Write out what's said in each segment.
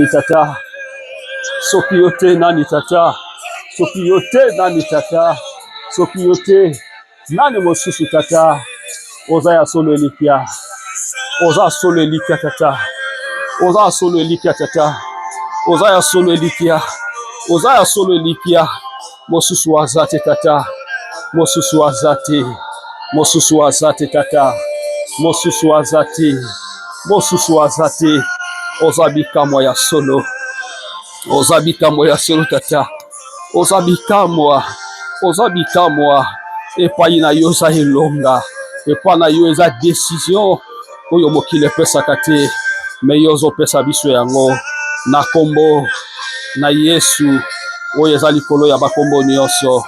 nani tata. Soki yote nani tata. Soki yote nani tata. Soki yote nani mosusu tata. Oza ya solo elikia. Oza solo elikia tata. Oza solo elikia tata. Oza ya solo elikia. Oza ya solo elikia. Mosusu wazate tata. Mosusu wazate. Mosusu wazate tata. Mosusu wazate. Mosusu wazate. Ozabika moya solo. Ozabika moya solo tata. Ozabika moya. Ozabika moya. Epai na yo za elonga. Epai na yo eza décision. Oyo mokile pesa kate. Me yo zo pesa biso yango. Na kombo. Na Yesu. Oyo eza likolo ya bakombo nyonso.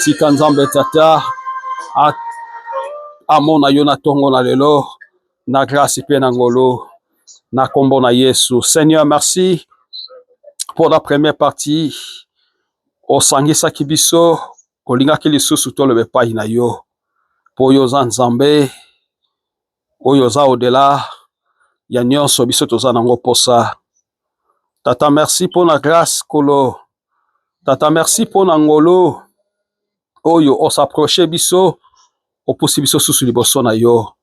Tika nzambe tata. Amona yo na tongo na lelo. Na grâce pe na ngolo. Na kombo na Yesu. Seigneur, merci pour la première partie. Osangisa kibiso. Olinga ki lisusu tolobe pai na yo. Po yo za nzambe. Oyo za au-delà. Ya nyonso biso toza nango posa. Tata, merci pour la grâce kolo. Tata, merci pour na ngolo. Oyo osapproche biso. Opusi biso susu liboso na yo.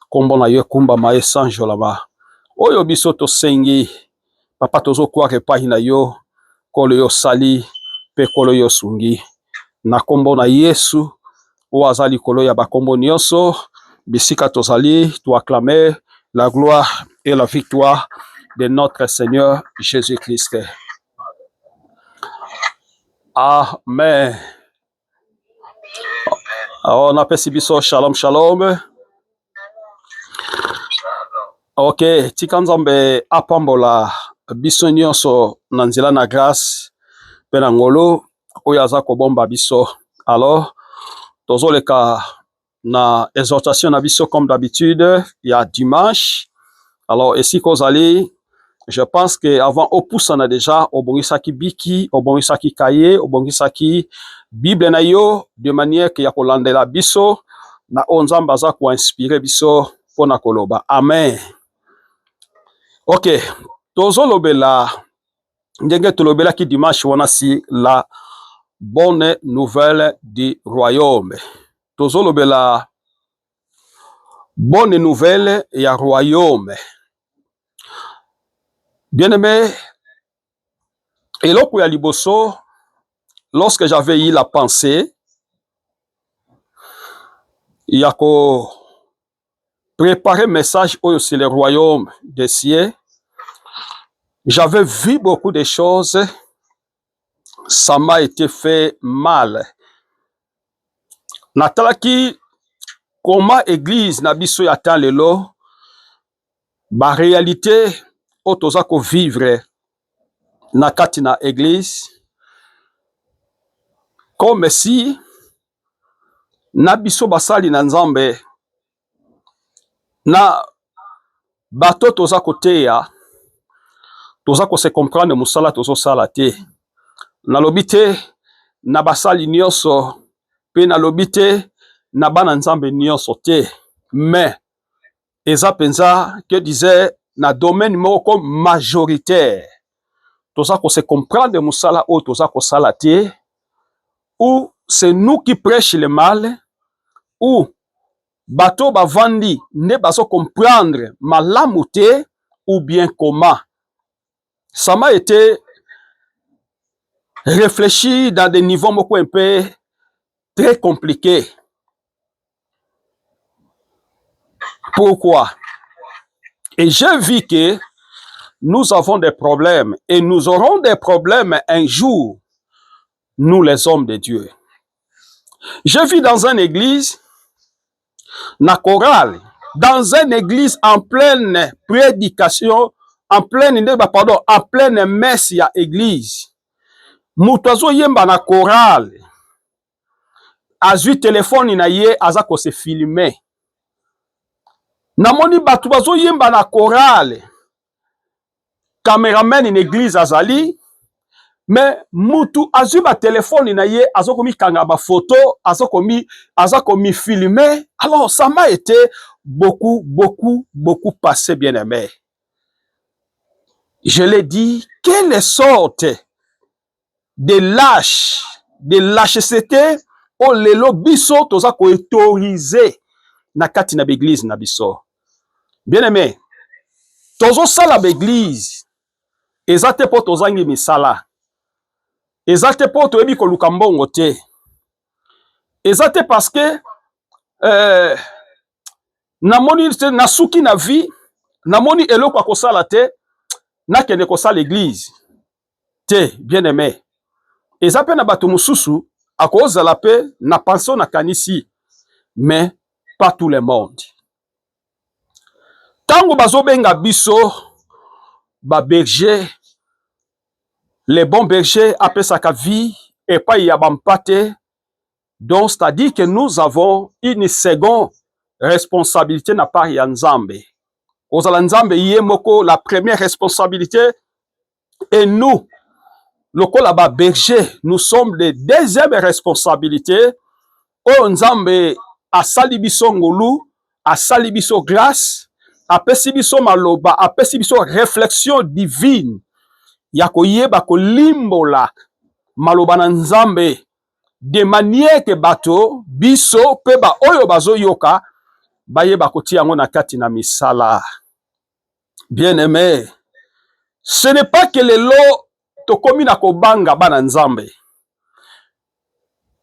Kombo na yo kumba mae sanjolama. Oyo biso to sengi. Papa tozo kwa repai na yo. Kolo yo sali. Pe kolo yo sungi. Na kombo na Yesu. Oazali kolo ya bakombo nyonso. Bisika tozali. To acclamer la gloire et la victoire de notre Seigneur Jésus-Christ. Amen. On appelle si biso shalom shalom. Ok, tika nzambe apambola biso nyonso na nzela na grâce pe na ngolo oyo aza kobomba biso. Alors, tozoleka na exhortation na biso comme d'habitude, il y a dimanche. Alors, ici kozali, je pense que avant opusana déjà obongisaki biki, obongisaki kaye, obongisaki Bible na yo de manière que ya kolandela biso na onzamba za ko inspirer biso pona koloba. Amen. Ok, tozolobela ndenge tolobela ki dimanche wana si la bonne nouvelle du royaume. Tozolobela bonne nouvelle ya royaume. Bien-aimé, eloko ya liboso, lorsque j'avais eu la pensée, il y a ko préparer message sur le royaume des cieux, j'avais vu beaucoup de choses, ça m'a été fait mal. Natalaki, comment église na biso yatan lelo, ba réalité, otoza ko vivre na kati na église, comme si, na biso basali na nzambe, na bato toza koteya, toza ko se comprendre musala tozo sala te. Na lobite, na basali nyonso, pe na lobite, na bana nzambe nyonso te. Mais, eza penza, que disait, na domaine moko majoritaire, toza ko se comprendre musala o toza ko sala te, ou c'est nous qui prêchons le mal, ou bato bavandi ne baso comprendre malamu te, ou bien comment. Ça m'a été réfléchi dans des niveaux moko un peu très compliqués. Pourquoi? Et j'ai vu que nous avons des problèmes et nous aurons des problèmes un jour, nous les hommes de Dieu. J'ai vu dans une église, na chorale, dans une église en pleine prédication, en pleine messe ya église. Mutazo yemba na chorale, azui téléphone na ye, azako se filmer. Namoni batu bazo yemba na chorale, cameraman in église azali, mais mutu azui ba téléphone na ye, azako mi kanga ba photo, azako mi filmer. Alors ça m'a été beaucoup passé, bien aimé. Je l'ai dit, quelle sorte de lâcheté o lelo biso toza ko autoriser na kati na l'église na biso. Bien aimé, tozo sala l'église eza te po tozangi misala, eza te po toyebi koluka mbongo te, eza te parce que namoni na suki na vie namoni eloko ya kosala te nakende kosala l'église te. Bien aimé, eza pe na bato mosusu akozala pe na pension na kanisi, mais pas tout le monde. Tango bazobenga biso ba berger, les bons bergers apesaka vie et pas ya bampate. Donc c'est-à-dire que nous avons une seconde responsabilité na part ya Nzambe. Ozala Nzambe ye moko la première responsabilité, et nous lokola ba berger nous sommes les deuxième responsabilité. O Nzambe asali biso ngolu, asali biso grâce, apesi biso maloba, apesi biso réflexion divine ya koyeba kolimbola maloba na Nzambe de manière que bato biso pe ba oyo bazo yoka bayeba kotia yango na kati na misala. Bien aimé, ce n'est pas que lelo tokomi na kobanga bana Nzambe,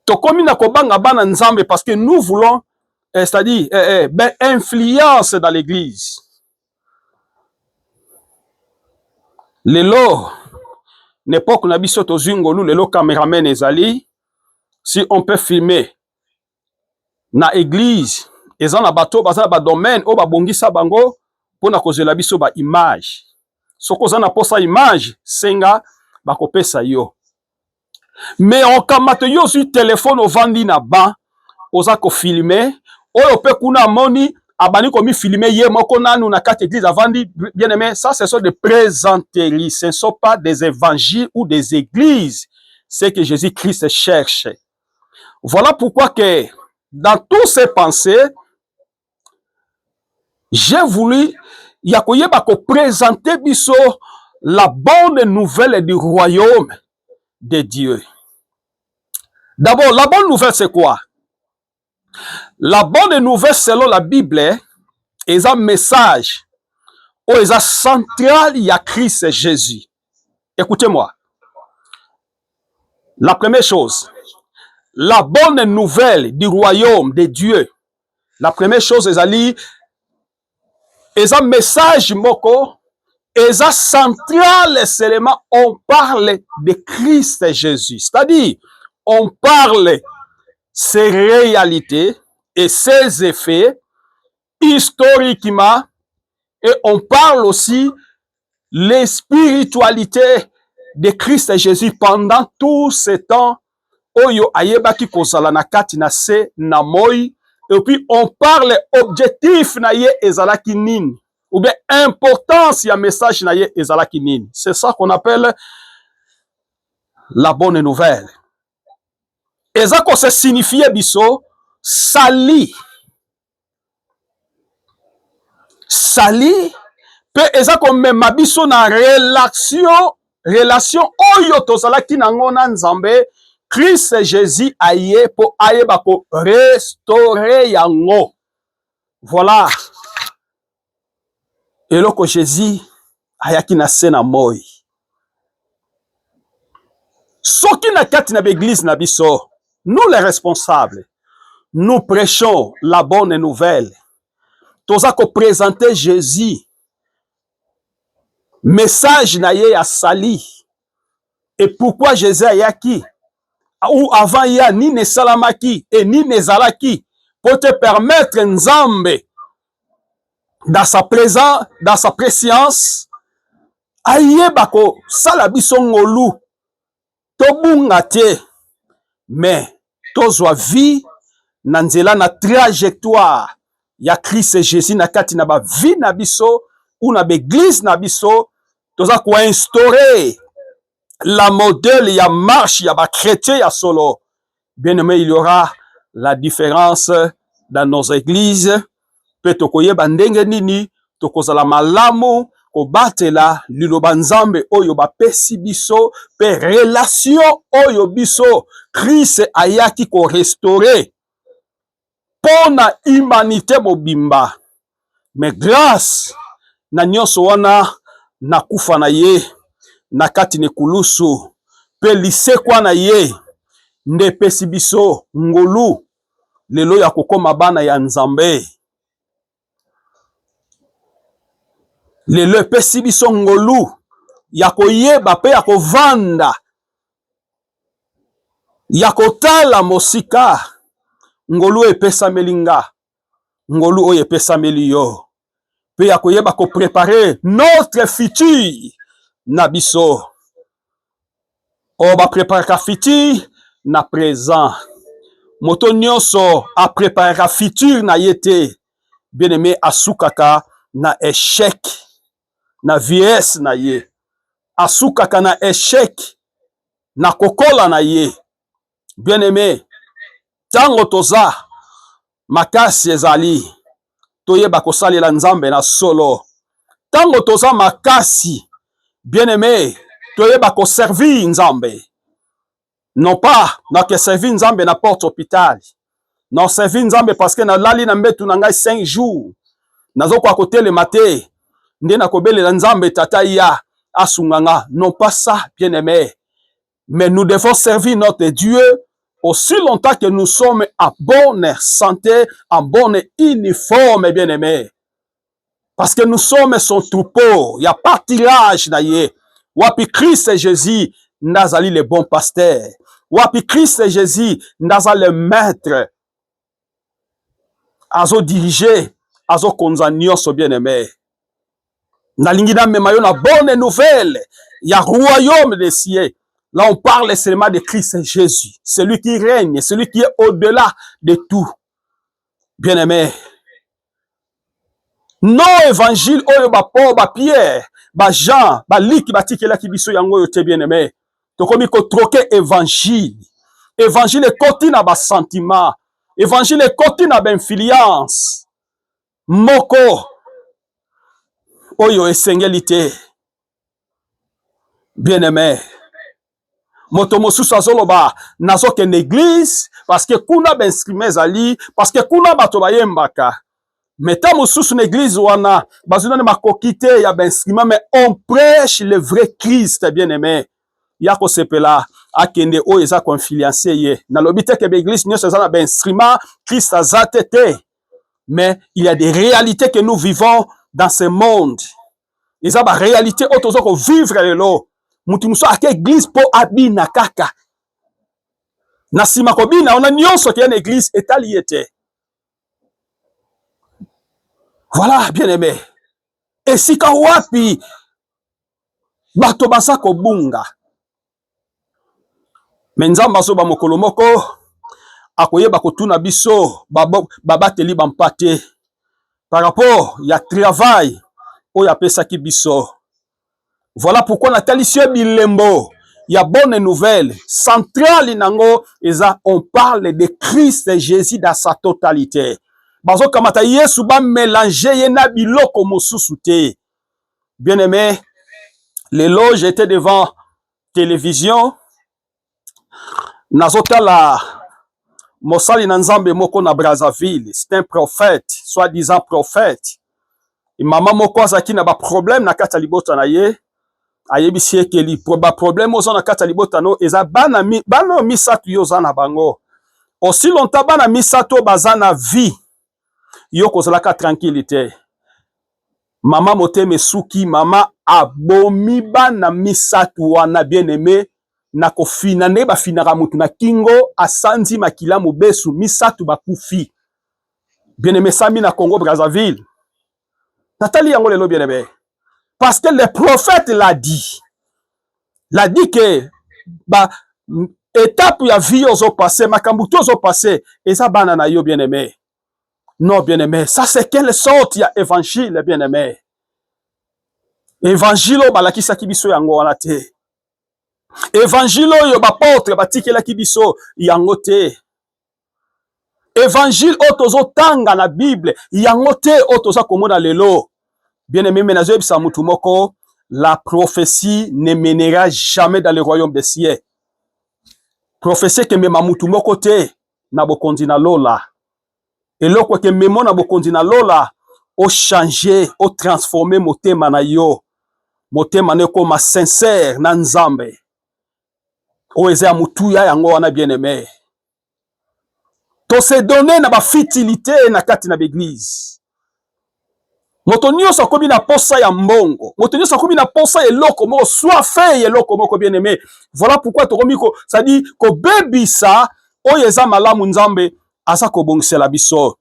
tokomi na kobanga bana Nzambe parce que nous voulons c'est-à-dire influence dans l'église. Lelo n'époque na biso tozwi ngolu, lelo cameraman ezali, si on peut filmer na église eza na bato baza ba domaine o babongisa bango pona kozela biso ba image. Soko za na posa image senga bakopesa yo, mais okamata yo sur téléphone ovandi na ban oza ko filmer oyo pe kuna moni abani komi filmer ye moko nanu na kati église avandi. Bien aimé, ça ce sont des présenteries, ce ne sont pas des évangiles ou des églises, c'est que Jésus-Christ cherche. Voilà pourquoi que dans tous ces pensées, j'ai voulu yakoyeba ko présenter biso la bonne nouvelle du royaume de Dieu. D'abord, la bonne nouvelle c'est quoi? La bonne nouvelle selon la Bible est un message ou est un central, il y a Christ Jésus. Écoutez-moi. La première chose, la bonne nouvelle du royaume de Dieu. La première chose est un message moko, est un central seulement on parle de Christ Jésus. C'est-à-dire, on parle ses réalités et ses effets historiquement, et on parle aussi les spiritualités de Christ Jésus pendant tout ce temps. Oyo ayebaki kozala na kati na se na moi, et puis on parle objectif na ye ezalaki nini, ou bien importance ya message na ye ezalaki nini. C'est ça qu'on appelle la bonne nouvelle. Eza ko se signifie biso sali. Sali pe eza ko mema biso na relation oyo tozalaki nango na Nzambe. Christ Jésus aye po ayeba ko restaurer yango. Voilà. Eloko Jésus ayaki na se na moi. Soki na kati na l'église na biso, nous les responsables, nous prêchons la bonne nouvelle. Toza ko présenter Jésus. Message na ye ya sali. Et pourquoi Jésus ayaki? Ou avant il y a ni ne salamaki et ni ne zalaki pour te permettre Nzambe dans sa présence, dans sa préscience, aye bako salabiso ngolu tobunga te, mais tozwa vie na nzela na trajectoire ya Christ Jésus na kati na ba vie na biso ou na l'église na biso, toza ko instaurer la modèle, il y a marche, il y a chrétien, il y a solo. Bien aimé, il y aura la différence dans nos églises. Pe tokoye bandenge nini, tokozala malamu, kobatela liloba nzambe oyo bapesi biso pe relation oyo biso Christ ayaki ko restaurer pona humanité mobimba. Mais grâce na nyonso wana na kufa na ye na kati ne kulusu pe lisekwa na ye nde pesi biso ngolu lelo ya kokoma bana ya Nzambe. Lelo epesi biso ngolu ya koyeba pe ya kovanda ya kotala mosika. Ngolu epesameli nga, ngolu oyo epesameli yo pe ya koyeba ko préparer notre futur na biso. O ba préparer futur na présent. Moto nyonso a préparer futur na yete. Bien-aimé asukaka na échec na vieillesse na ye. Asukaka na échec na kokola na ye. Bien-aimé, tango toza makasi ezali toyeba kosalela Nzambe na solo. Tango toza makasi, bien-aimé, toyeba ko servir Nzambe. Non pas na ke servir Nzambe na porte hôpital. Non servir Nzambe parce que na lali na mbetu na ngai 5 jours. Nazo kwa kotelema te nde na kobelela Nzambe tata ya asunganga. Non pas ça, bien-aimé. Mais nous devons servir notre Dieu aussi longtemps que nous sommes en bonne santé, en bonne uniforme, bien-aimé. Parce que nous sommes son troupeau. Il n'y a pas tirage d'ailleurs. Wapi Christ et Jésus, nazali le bon pasteur. Wapi Christ et Jésus, nazali le maître. Azo diriger, azo konzanioso, bien-aimé. Nalingina memayo na bonne nouvelle. Il y a royaume des cieux. Là, on parle seulement de Christ Jésus, celui qui règne, celui qui est au-delà de tout. Bien-aimé, non évangile, oyo ba Paul, ba Pierre, ba Jean, ba Liki, ba Tikela ki biso yango yo te bien-aimé. Tokomi ko troquer évangile. Évangile est côté na ba sentiment. Évangile est côté na ba influence. Moko, oyo esengeli te. Bien-aimé. Moto mosusu azoloba nazo ke l'église parce que kuna ba instrument ezali parce que kuna bato bayembaka. Mais ta mosusu na église wana bazuna na makokite ya ba instrument mais on prêche le vrai Christ, bien-aimé. Yako sepela akende o eza confiliancier ye. Na lobite ke ba église nyonso eza na ba instrument Christ azate te. Mais il y a des réalités que nous vivons dans ce monde. Eza ba réalité otozo ko vivre lelo. Mutu muso ake église po abina kaka. Na sima kobina on a nyonso ki en église etali ete. Voilà, bien-aimé. Et si ka wapi bato basa kobunga. Menzamba azoba mokolo moko akoyeba kotuna biso babateli bampate par rapport ya travail oyo apesaki biso. Voilà pourquoi natalisio bilembo ya bonne nouvelle centrale nango eza on parle de Christ Jésus dans sa totalité. Bazo kamata Yesu ba mélanger ye na biloko mosusu te. Bien-aimé, lelo j'étais devant télévision nazotala mosali na Nzambe moko na Brazzaville. C'est un prophète, soi-disant prophète. Et maman moko azaki na ba problème na kata libota na ye. Ayebisi ekeli ba problème ozo na kata libota no eza bana misatu yo za na bango. Aussi longtemps bana misato baza na vie yo kozalaka tranquillité. Mama moteme suki mama abomi bana misatu wana bien-aimé na kofina ne ba finaka mutu na kingo asanzi makila mobesu misatu bakufi. Bien-aimé sami na Congo Brazzaville. Natali yango lelo bien-aimé. Parce que le prophète l'a dit que ba étape ya vie ozo passé makambuto ozo passé et ça banana yo bien-aimé. Non bien-aimé, ça c'est quelle sorte ya évangile bien-aimé. Évangile balakisa kibiso yango wana te. Évangile yo ba porte batikela kibiso yango te. Évangile otozo tanga na Bible yango te otoza komona lelo. Bien-aimé, la prophétie ne mènera jamais dans le royaume des cieux. Prophétie que mema mutu moko te na bokonzi na lola. Eloko ke memo na bokonzi na lola o changer, o transformer motema na yo. Motema ne koma sincère na nzambe. O eza mutu ya yango wana bien-aimé. To se donner na ba futilité na kati na l'église. Moto nyonso akomi na posa ya mbongo. Moto nyonso akomi na posa eloko moko, soit fait eloko moko bien-aimé. Voilà pourquoi tokomi ko, ça dit ko bebisa oyo eza malamu nzambe asa ko bongisela biso.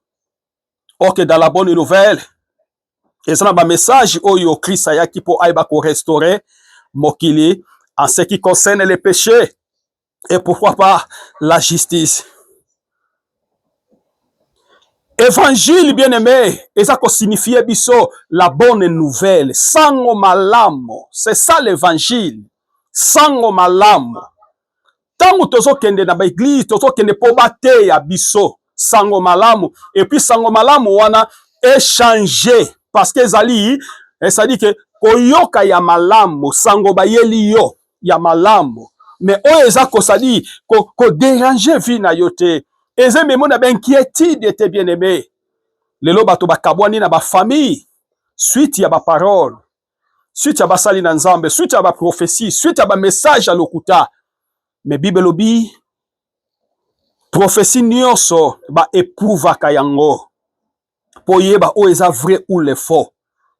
Ok, dans la bonne nouvelle, eza na ba message oyo Christ ayaki po aiba ko restaurer mokili en ce qui concerne les péchés et pourquoi pas la justice. Évangile bien-aimé, eza ko signifier biso la bonne nouvelle, sango malamu. C'est ça l'évangile, sango malamu. Tango tozo kende na ba église, tozo kende po bate ya biso, sango malamu. Et puis sango malamu wana échanger, parce que ezali, ça dit que koyoka ya malamu, sango bayeli yo ya malamu. Mais o eza ko ça dit ko déranger vie na yo te. Eze memo na ba inquiétude était bien-aimé. Lelo bato bakabwani na ba famille suite ya ba parole, suite ya ba sali na nzambe, suite ya ba prophétie, suite ya ba message à lokuta. Mais Bible lobi prophétie nyonso ba eprouvaka yango po yeba o eza vrai ou le faux.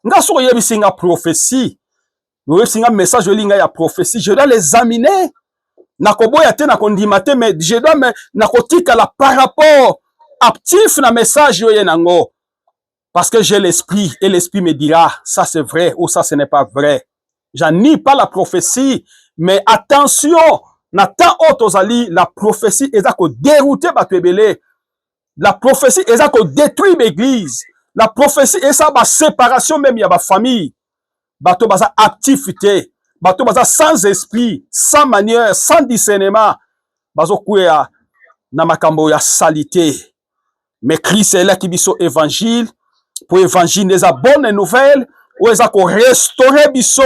Nga so yebi singa prophétie, no singa message linga ya prophétie, je dois l'examiner. Nakoboya te na kondima te, mais je dois me nakotika la par rapport actif na message yo yenango. Parce que j'ai l'esprit et l'esprit me dira ça c'est vrai ou ça ce n'est pas vrai. J'en nie pas la prophétie, mais attention, Nathan Otozali, la prophétie est à dérouter bato ebele. La prophétie est à détruire l'église. La prophétie est à séparation même il y a ba famille. Bato baza activité. Bato baza sans esprit, sans manière, sans discernement. Bazo kuya na makambo ya salité. Mais Christ est là qui biso évangile. Pour évangile des bonnes nouvelles. Ou est à restaurer biso.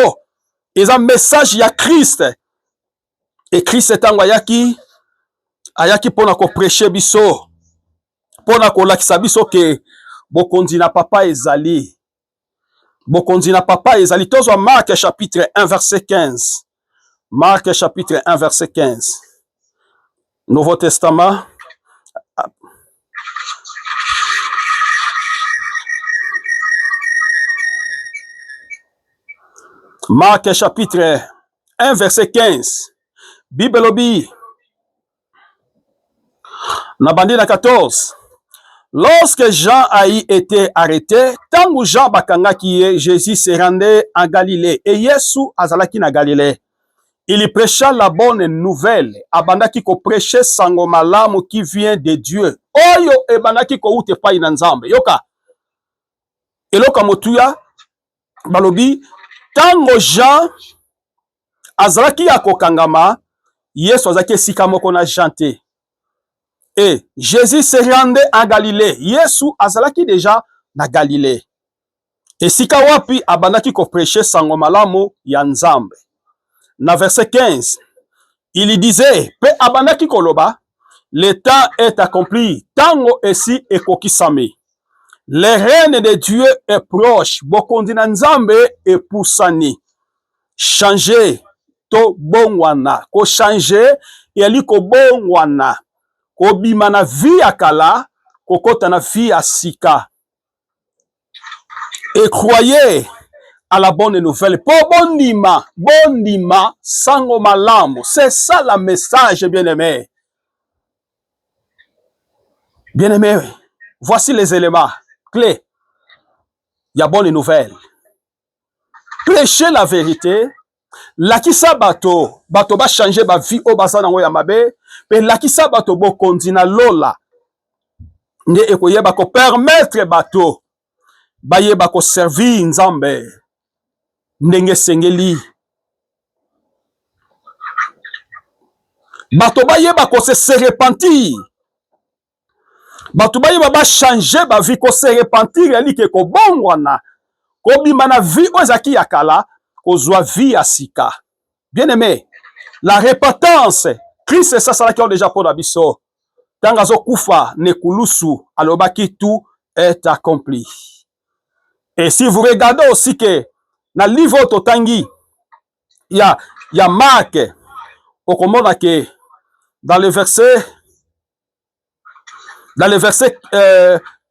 Et un message ya Christ. Et Christ est en ayaki pona ko prêcher biso. Pona ko lakisa biso ke bokonzi na papa ezali. Bokonzi na papa ezali. Tozo Marc chapitre 1 verset 15. Marc chapitre 1 verset 15. Nouveau Testament. Marc chapitre 1 verset 15. Bible lobi. Nabandi na 14. Lorsque Jean a été arrêté, tant que Jean bakangaki, Jésus se rendait en Galilée. Et Yesu azalaki na Galilée. Il prêcha la bonne nouvelle. Abandaki ko prêcher sango malamu qui vient de Dieu. Oyo ebandaki ko ute pa ina nzambe. Yoka. Eloka motuya balobi tango Jean azalaki ya kokangama, Yesu azalaki esika moko na Jean te. Et Jésus se rendait en Galilée. Yesu azalaki déjà na Galilée. Et sika wapi abandaki ko prêcher sango malamu ya nzambe. Na verset 15, il disait, pe abandaki koloba, le temps est accompli, tango esi ekokisami. Le règne de Dieu est proche, bokondi na nzambe epusani. Changer to bongwana, ko changer yali ko bongwana. Ko bima na vie akala, ko kota na vie asika. Et croyez à la bonne nouvelle. Pour bondima, sango malamu. C'est ça le message, bien-aimé. Bien-aimé, voici les éléments clés. Il y a bonne nouvelle. Prêcher la vérité. Lakisa bato ba changer ba vie o basana ngo ya mabe. Pe lakisa bato bo kondina lola. Nde ekoyeba ko permettre bato bayeba ko servir nzambe. Ndenge sengeli. Bato bayeba ko se repentir. Bato bayeba ba changer ba vie ko se repentir ali ke ko bongwana. Kobima na vie ozaki yakala, kozwa vie ya sika. Bien aimé, la repentance, Christ ça ça qui ont déjà pour abisso. Tangazo kufa ne kulusu, alobaki tout est accompli. Et si vous regardez aussi que dans le livre Totangi, il y a Marc, au commande que dans le verset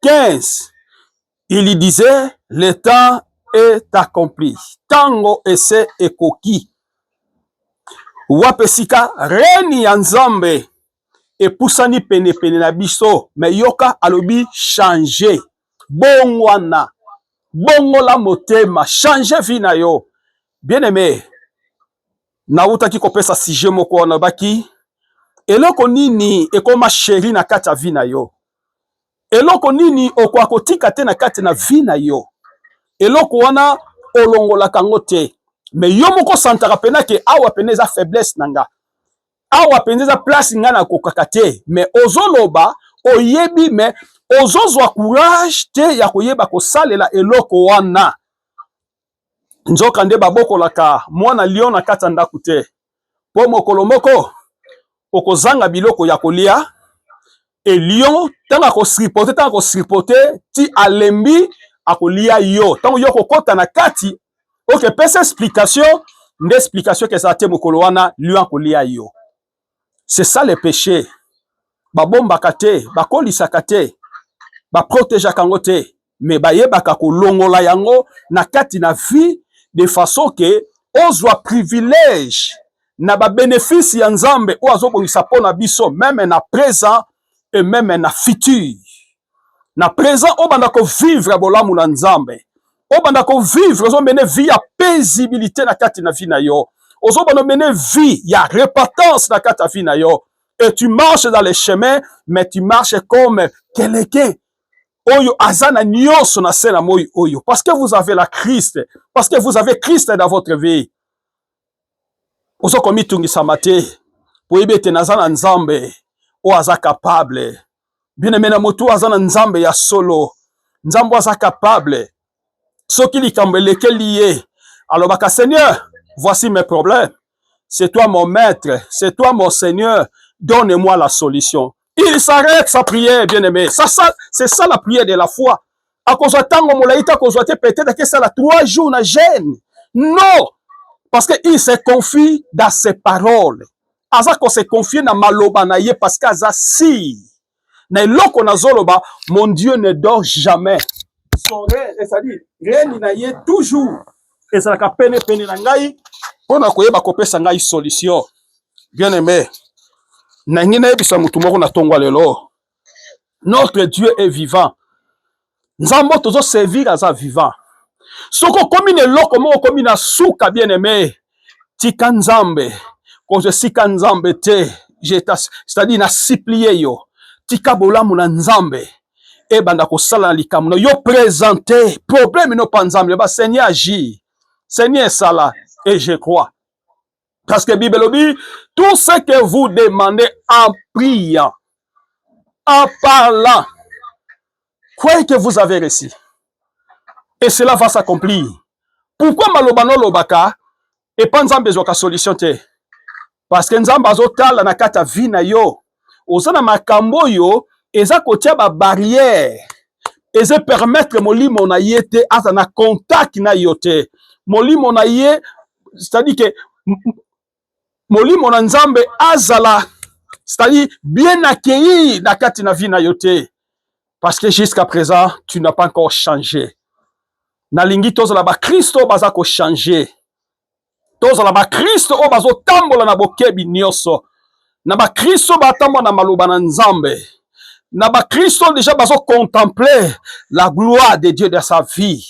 15, il y disait, le temps est accompli. Tango ese ekoki. Wapesika reni ya Nzambe epusani pene pene na biso, me yoka alobi changer. Bongwana. Bongola motema, changer vie na yo. Bien aimé, nauta ki kopesa sujet moko na baki, eloko nini ekoma chéri na kati ya vie na yo. Eloko nini okwa kotika te na kati na vie na yo. Eloko wana olongola kango te. Me yo moko santaka pena ke awa pene eza faiblesse nanga. Awa pene eza place nga na kokaka te. Me ozoloba, oyebi me ozozwa courage te ya koyeba kosalela eloko wana. Nzoka nde babokolaka mwana lion na kati ya ndako te. Po mokolo moko okozanga biloko ya kolia. Et lion, tanga ko sripote, ti alembi akolia yo. Tango yo kokota na kati, ok, pesa explication, n'explication que ça te mokolo wana, lion akolia yo. C'est ça le péché. Ba bomba kate, ba kolisa kate, ba protège kangote, mais ba yebaka ko longola yango na kati na vie de façon que ozwa privilège na ba bénéfice ya Nzambe o azobongisa pona biso même na présent et même na futur. Na présent, on banda ko vivre bolamu na Nzambe. On banda ko vivre, on mene vie ya paisibilité na kati na vie na yo. On banda mene vie ya repentance na kati na vie na yo. Et tu marches dans les chemins, mais tu marches comme quelqu'un. Oyo azana nyonso na sena moyo oyo. Parce que vous avez la Christ. Parce que vous avez Christ dans votre vie. Ozo komi tungi samate. Po ibete nazana Nzambe. O aza capable. Bien aimé na moto azana Nzambe ya solo. Nzambe aza capable. Soki likambo lequel lié. Alors baka Seigneur, voici mes problèmes. C'est toi mon maître, c'est toi mon Seigneur. Donne-moi la solution. Il s'arrête sa prière, bien aimé. C'est ça la prière de la foi. A cause tango molaita cause peut-être que ça la 3 jours na jeûne. Non, parce que il se confie dans ses paroles. Aza ko se confie na maloba na ye parce qu'aza si na eloko na zoloba, mon Dieu ne dort jamais. Son rêve, c'est-à-dire rêve na ye toujours. Et ça la pene pene na ngai pona koyeba kopesa ngai solution. Bien aimé, na ngina ebisa mutu moko na tongwa lelo. Notre Dieu est vivant. Nzambo tozo servir aza vivant. Soko komi ne loko moko komi na suka, bien aimé. Tika Nzambe. Quand je sika Nzambe te, c'est-à-dire na supplier yo. Tika bolamu na Nzambe. E banda ko sala na likamu no yo présenter problème no pa Nzambe ba Seigneur agit. Seigneur sala et je crois. Parce que Bible dit tout ce que vous demandez en priant, en parlant, croyez que vous avez reçu. Et cela va s'accomplir. Pourquoi malobano lobaka et pas Nzambe zoka solution te? Parce que Nzambe azotala na kata vie na yo. Ozana makambo yo eza kotia ba barrière. Eza permettre molimo na yete azana contact na yote. Molimo na ye, c'est-à-dire que molimo na Nzambe azala, c'est-à-dire bien accueilli na kati na vie na yote. Parce que jusqu'à présent, tu n'as pas encore changé. Na lingi tozala ba Kristo baza ko changer. Tozala ba Kristo o bazo tambola na bokebi nyonso. Na ba Kristo batambola na maloba na Nzambe. Na ba Kristo déjà bazo contempler la gloire de Dieu dans sa vie.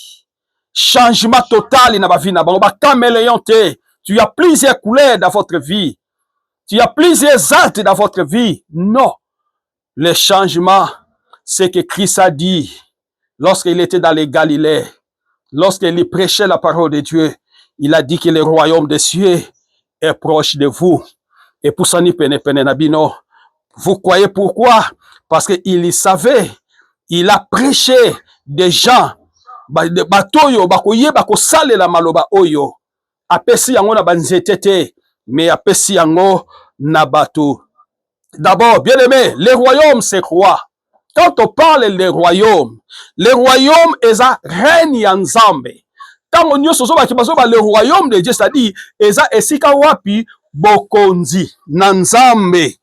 Changement total na ba vie na bango ba caméléon te. Tu as plusieurs couleurs dans votre vie. Tu as plusieurs actes dans votre vie. Non. Le changement, c'est que Christ a dit lorsqu'il était dans les Galilées, lorsqu'il prêchait la parole de Dieu, il a dit que le royaume des cieux est proche de vous. Et pour ça, vous croyez pourquoi? Parce qu'il savait, il a prêché des gens bato oyo bakoyeba kosalela maloba oyo apesi yango na banzete te mais apesi yango na bato. D'abord, bien aimé, le royaume c'est quoi? Quand on parle le royaume est un règne ya Nzambe. Tango nyonso bazoba le royaume de Dieu, c'est-à-dire eza esika wapi bokonzi na Nzambe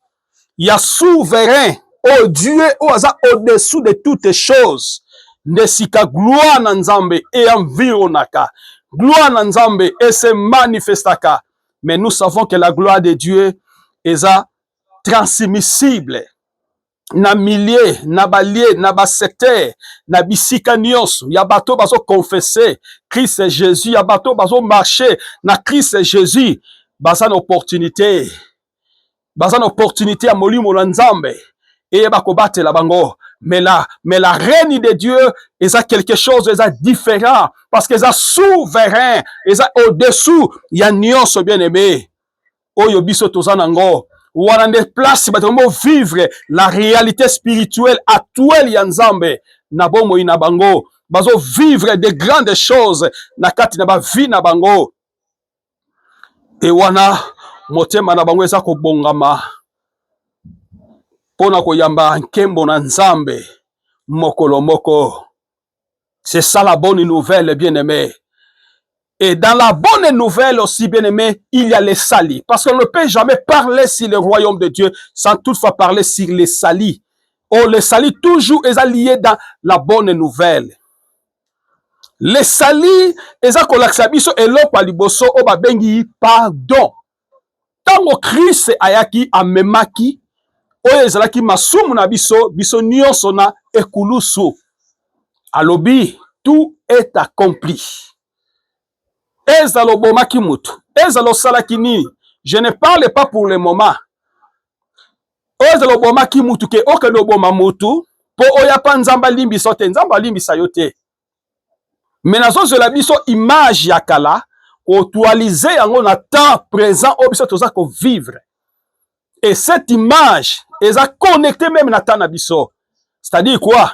ya souverain au Dieu au-dessous de toutes choses. Nesika gloire na Nzambe et environnaka. Gloire na Nzambe et se manifestaka. Mais nous savons que la gloire de Dieu est transmissible na milliers, na balie, na basecteur, na bisika nyonso. Ya bato bazo confesser Christ Jésus, ya bato bazo marcher na Christ Jésus. Bazan opportunité à molimo na Nzambe et bakobate la bango. Mais la règne de Dieu est quelque chose de différent parce que est souverain, est au-dessous. Ya nyonso bien aimé. Oyo biso tozanango. Ou on a des places bato vivre la réalité spirituelle actuelle ya Nzambe na bomo ina bango. Bazo vivre de grandes choses na kati na ba vie na bango. Et wana motema na bango eza ko bongama pona ko yamba nkembo na Nzambe mokolo moko. C'est ça la bonne nouvelle, bien-aimé. Et dans la bonne nouvelle aussi, bien-aimé, il y a les salis. Parce qu'on ne peut jamais parler sur le royaume de Dieu sans toutefois parler sur les salis. Oh, les salis toujours est lié dans la bonne nouvelle. Les salis, eza kolakisa biso eloko liboso o babengi pardon. Tango Christ ayaki amemaki oyo ezalaki masumu na biso nyonso na ekulusu. Alobi, tout est accompli. Ezalo bomaki mutu, ezalo salaki nini? Je ne parle pas pour le moment. Ezalo bomaki mutu ke okendo boma mutu po oya pa Nzamba limbiso te, Nzamba limbisa yo te. Mais nazozela biso image ya kala actualiser yango na temps présent o biso toza ko vivre. Et cette image est connectée même na temps na biso. C'est-à-dire quoi?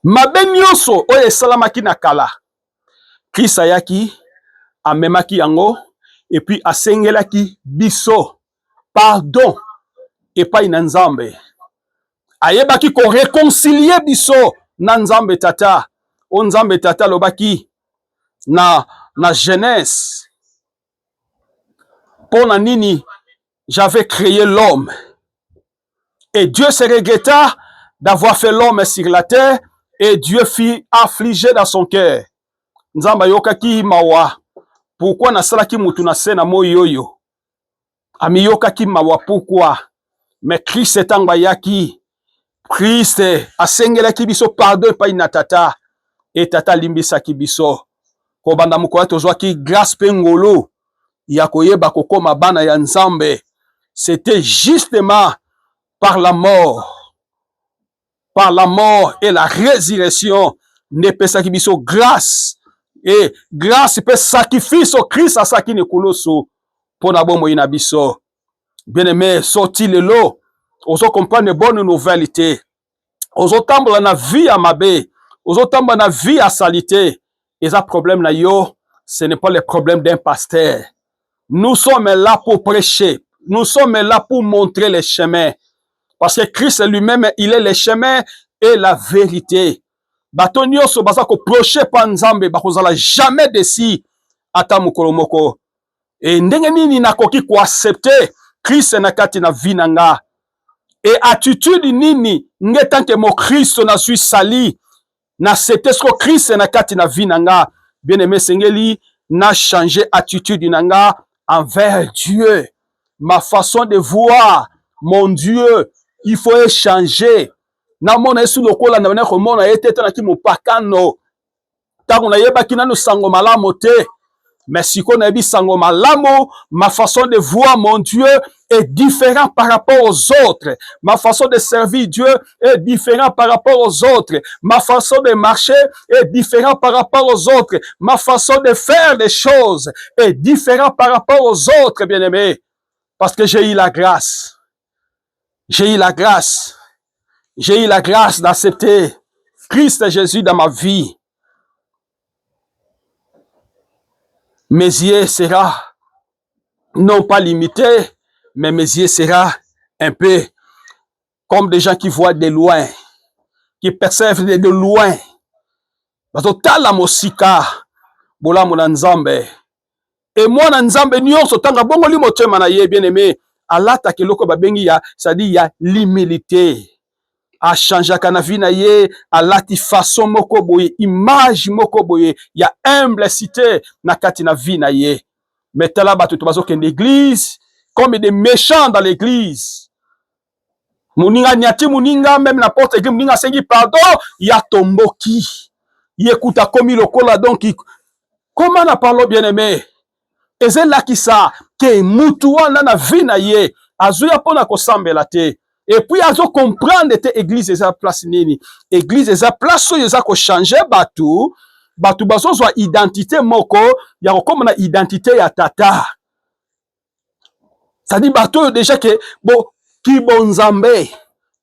Mabe nyonso oyo esalamaki na kala. Christ ayaki amemaki yango et puis asengelaki biso pardon epai na Nzambe. Ayebaki ko réconcilier biso na Nzambe tata. O Nzambe tata lobaki na Genèse. Pona nini j'avais créé l'homme. Et Dieu se regretta d'avoir fait l'homme sur la terre et Dieu fut affligé dans son cœur. Nzamba yokaki mawa. Pourquoi nasalaki mutu na se na moi yoyo? Ami yokaki mawa pourquoi? Mais Christ etangba yaki. Christ asengelaki biso pardon pa ina tata. Et tata limbisaki biso. Ko banda mukoya tozwaki grâce pe ngolo ya koyeba kokoma bana ya Nzambe. C'était justement par la mort et la résurrection nepesaki biso grâce. Et grâce peut sacrifice au Christ à ça qui ne colosso pour na bomo ina biso. Bien-aimé, sorti le lot. Ozo comprendre bonne nouvelle. Ozo tambola na vie à mabe. Ozo tambola na vie à salité. Et ça problème na yo, ce n'est pas le problème d'un pasteur. Nous sommes là pour prêcher. Nous sommes là pour montrer les chemins. Parce que Christ lui-même, il est le chemin et la vérité. Bato nyonso baza ko proche pa Nzambe bakozala jamais desi ata mukolo moko. Et ndenge nini nakoki ko accepter Christ na kati na vie nanga. Et attitude nini nge tanke mo Christ na suis sali na c'était ce que Christ na kati na vie nanga. Bien-aimé sengeli na changer attitude nanga envers Dieu. Ma façon de voir mon Dieu, il faut échanger. Na mona esu lokola na bana ko mona etete na ki mopakano. Tango na yeba ki nanu sango malamo te. Mais si qu'on a dit sango malamo, ma façon de voir mon Dieu est différente par rapport aux autres. Ma façon de servir Dieu est différente par rapport aux autres. Ma façon de marcher est différente par rapport aux autres. Ma façon de faire les choses est différente par rapport aux autres, bien-aimés. Parce que j'ai eu la grâce. J'ai eu la grâce. J'ai eu la grâce d'accepter Christ Jésus dans ma vie, mes yeux seront non pas limités, mais mes yeux seront un peu comme des gens qui voient de loin, qui percevent de loin. Bazotala mosika, bola mona nzambe. Et moi na nzambe nyonso tanga bongo li motema na ye bien aimé, alata keloko babengi ya, c'est-à-dire ya l'humilité. A changeaka na vie na ye, alati façon moko boye, image moko boye, ya humblicité na kati na vie na ye. Mais tala bato to bazokende l'église comme des méchants dans l'église. Muninga nyati muninga même na porte église muninga sengi pardon, ya tomboki. Yekuta komi lokola donc comment na parlo bien aimé. Eze lakisa ke mutu wana na vie na ye azuya pona kosambela te. Et puis azo comprendre te église eza place nini. Église eza place oyo eza ko changer batu. Batu bazo zwa identité moko ya kokoma na identité ya tata. Ça dit batu oyo déjà ke bo ki bonzambe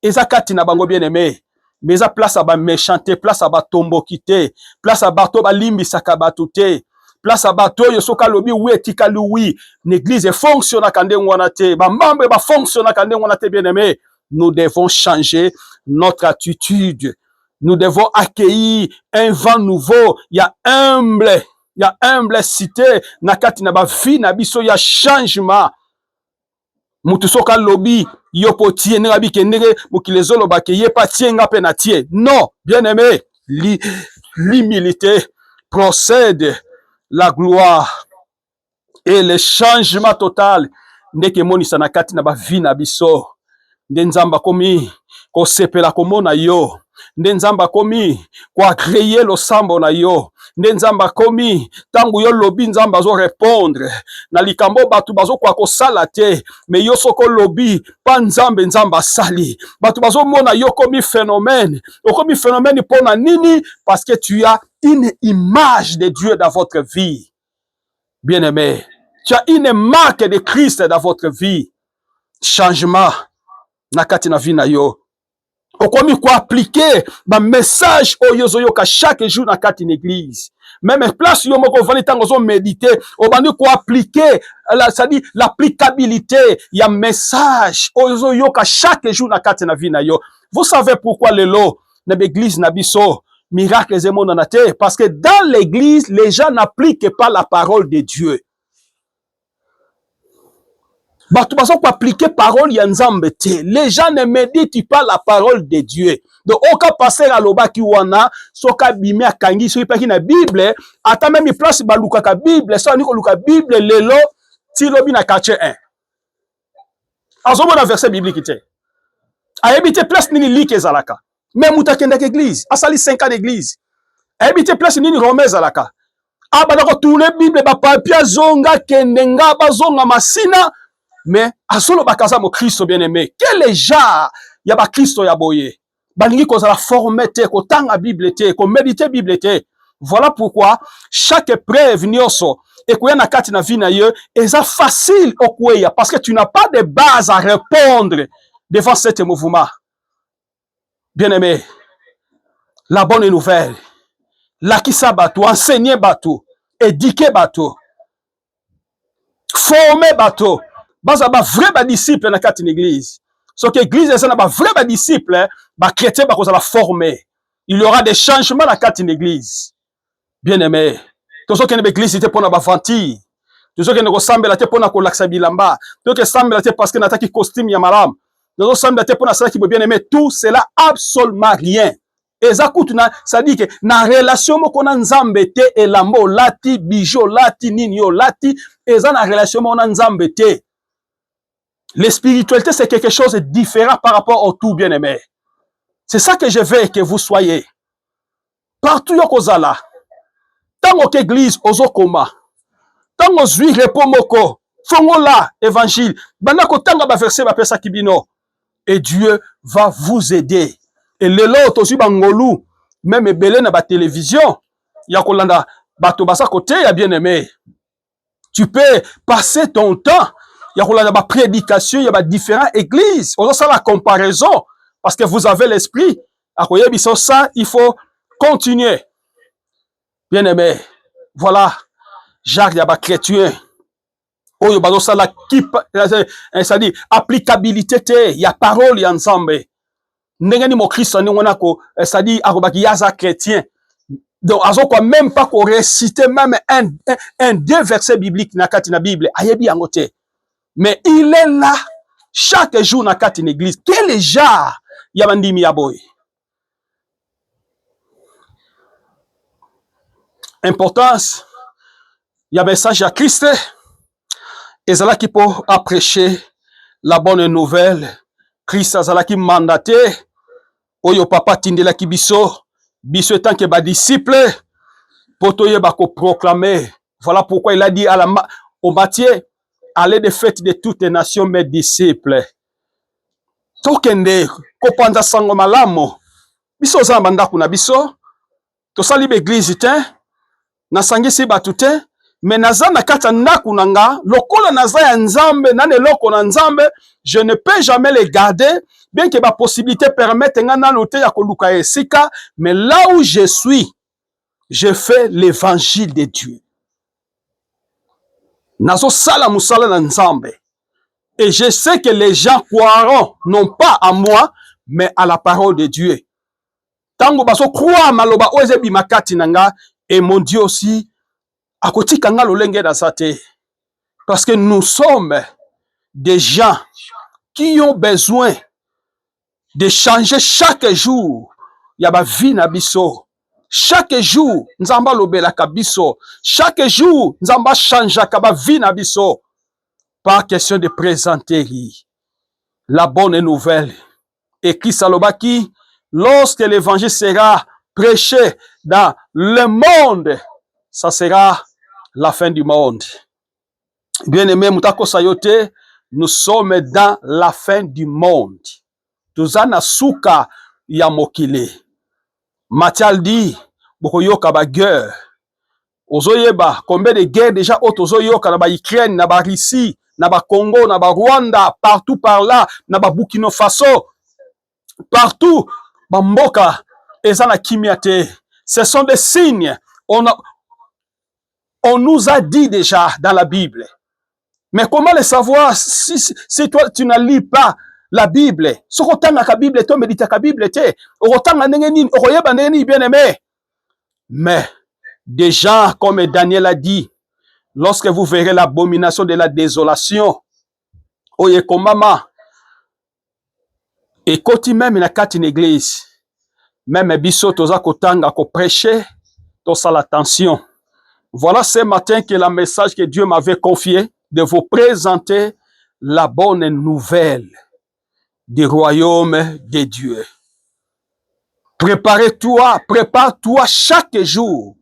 eza kati na bango bien aimé. Mais eza place à ba méchanté, place à ba tombokité, place à bato ba limbisaka batu te. Place à bato yo soka lobi oui etika lui. L'église fonctionne à kande ngwana te. Ba membre ba fonctionne à kande ngwana te bien aimé. Nous devons changer notre attitude. Nous devons accueillir un vent nouveau. Il y a humblicité. Nakati na ba vie na biso ya changement. Mutu soka lobi yo potie nga bi kendere mukilezolo ba ke ye pa tie nga pe na tie. Non, bien aimé, l'humilité procède la gloire et le changement total ndeke monisa na kati na ba vie na biso. Nde nzamba komi ko sepela komona yo, nde nzamba komi ko agréer losambo na yo, nde nzamba komi tangu yo lobi nzamba zo répondre na likambo batu bazo kwa kosala te, mais yo soko lobi pa nzambe nzamba sali batu bazo mona yo komi phénomène, okomi phénomène pona nini? Parce que tu as une image de Dieu dans votre vie, bien aimé, tu as une marque de Christ dans votre vie. Changement na kati na vie na yo. Okomi ko appliquer ba message oyo zoyoka chaque jour na kati na église. Même place yo moko vani tango zo méditer, obandi ko appliquer c'est-à-dire l'applicabilité ya message oyo zoyoka chaque jour na kati na vie na yo. Vous savez pourquoi lelo na l'église na biso miracle zemona na te? Parce que dans l'église les gens n'appliquent pas la parole de Dieu. Batu baso ko appliquer parole ya nzambe te. Les gens ne méditent pas la parole de Dieu. Donc oka passer à loba ki wana soka bimi akangi so ipaki na Bible ata même place baluka ka Bible so niko luka Bible lelo ti lobi na quartier 1. Azomo na verset biblique te. Aebite place nini like ezalaka. Même mutakenda ke église, asali 5 ans d'église. Aebite place nini Rome ezalaka. Abana ko tourner Bible ba papier zonga kendenga bazonga masina. Mais asolo bakaza mo Christ bien aimé. Quel est genre ya ba Christ ya boye. Balingi ko za la former te ko tanga Bible te ko méditer Bible te. Voilà pourquoi chaque épreuve nyoso ekoya na kati na vie na ye eza facile okweya parce que tu n'as pas de base à répondre devant cet mouvement. Bien aimé. La bonne nouvelle. La kisa bato, enseigner bato, éduquer bato, former bato. Baza ba vrai ba disciple na kati l'église. So que l'église est ba vrai ba disciple, ba chrétien ba koza la former. Il y aura des changements na kati l'église. Bien aimé. Tozo que l'église était pour na ba vanti. Tozo que ko sambela te pour na ko laksa bilamba. Tozo que sambela te parce que nataki costume ya malam. Tozo sambela te pour na sala ki bien aimé. Tout cela absolument rien. Ezakutuna ça dit que na relation moko na nzambe te elambo lati bijo lati nini yo lati eza na relation moko na nzambe te. La spiritualité, c'est quelque chose de différent par rapport au tout bien-aimé. C'est ça que je veux que vous soyez. Partout yokozala. Tango qu'église ozokoma. Tango zui repos moko. Fongola évangile. Banako tanga ba verset ba pesa kibino. Et Dieu va vous aider. Et lelo tozu bangolu. Même belé na ba télévision. Yakolanda bato basa côté ya bien-aimé. Tu peux passer ton temps. Il y a des prédications, il y a différentes églises. On a ça la comparaison parce que vous avez l'esprit. Ça, il faut Continuez. Bien-aimé, voilà, Jacques Yaba chrétien. Oyo bazosala c'est-à-dire applicabilité te ya parole ya Nzambe. Ndenge ni Mokristo ni wana ko c'est-à-dire akobaki yaza chrétien. Donc azokwa même pas ko réciter même un deux versets bibliques na kati na Bible. Ayebi yango te. Mais il est là chaque jour na kati na église. Quel genre ya bandimi ya boy? Importance ya message ya Christ ezalaki pour prêcher la bonne nouvelle. Christ azalaki mandaté oyo papa tindelaki biso étant que ba disciple pour toyeba ko proclamer. Voilà pourquoi il a dit au Matthieu, allez de fête de toutes les nations mes disciples. Tokende ko panza sango malamu biso zamba ndako na biso tosali l'église te nasangisi batu te mais naza na kati ndako nanga lokola naza ya Nzambe na eloko na Nzambe, je ne peux jamais les garder bien que ba possibilité permettre nga na noter ya koluka esika, mais là où je suis je fais l'évangile de Dieu. Nazo sala musala na Nzambe. Et je sais que les gens croiront non pas à moi mais à la parole de Dieu. Tango baso croire maloba oze bimakati nanga et mon Dieu aussi akotika nga lolenge da sate. Parce que nous sommes des gens qui ont besoin de changer chaque jour. Yaba vie na biso. Chaque jour, Nzamba lobelaka biso. Chaque jour, Nzamba changeaka ba vie na biso. Pas question de présenter la bonne nouvelle. Et qui salobaki, lorsque l'évangile sera prêché dans le monde, ça sera la fin du monde. Bien-aimé, Moutako Sayote, nous sommes dans la fin du monde. Tuzana suka ya mokile. Matthieu dit, bokoyoka ba guerre. Ozoyeba, combien de guerres déjà ozoyoka na ba Ukraine, na ba Russie, na ba Congo, na ba Rwanda, partout par là, na ba Burkina Faso, partout, ba mboka, ezana kimiate. Ce sont des signes. On nous a dit déjà dans la Bible. Mais comment le savoir si toi tu ne lis pas la Bible? Si tu lis la Bible, tu médites la Bible, tu bien aimé. Mais des gens comme Daniel a dit, lorsque vous verrez l'abomination de la désolation, oye komama, et koti même na kati église, même biso toza kotanga ko prêcher, tosa l'attention. Voilà ce matin que le message que Dieu m'avait confié de vous présenter la bonne nouvelle du royaume de Dieu. Prépare-toi chaque jour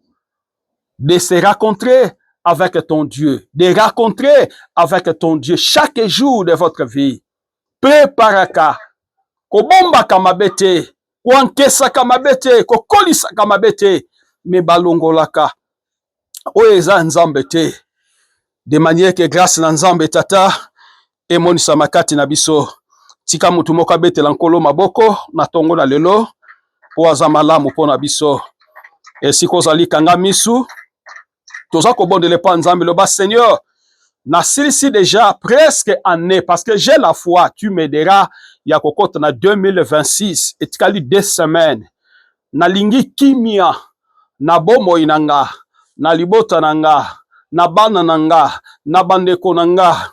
de se rencontrer avec ton Dieu, de rencontrer avec ton Dieu chaque jour de votre vie. Préparaka, kobomba kamabete, kwankesa kamabete, kokolisa kamabete, me balongolaka. Oeza Nzambe te. De manière que grâce na Nzambe tata emonisa makati na biso. Tika mutu moko abetela nkolo maboko na tongo na lelo po aza malamu po na biso. Esika ozali kanga misu toza kobondele pa Nzambe loba Seigneur na silisi déjà presque année parce que j'ai la foi, tu m'aideras ya kokota na 2026 etikali 2 semaines na lingi kimia na bomoi nanga na libota nanga na bana nanga na bandeko nanga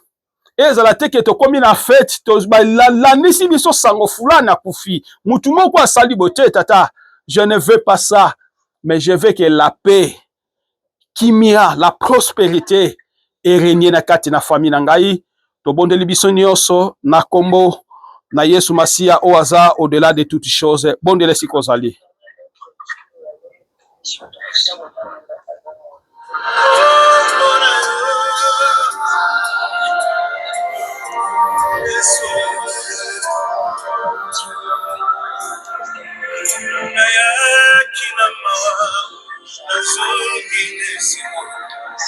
ezala teke tokomi na fête tolanisi biso sango fulani akufi mutu moko asali bote tata. Je ne veux pas ça, mais je veux que la paix, kimia, la prospérité et régner na kati na famille na ngai. Tobondeli biso nyonso na kombo na Yesu Masia oaza au-delà de toutes choses. Bondele sikozali. This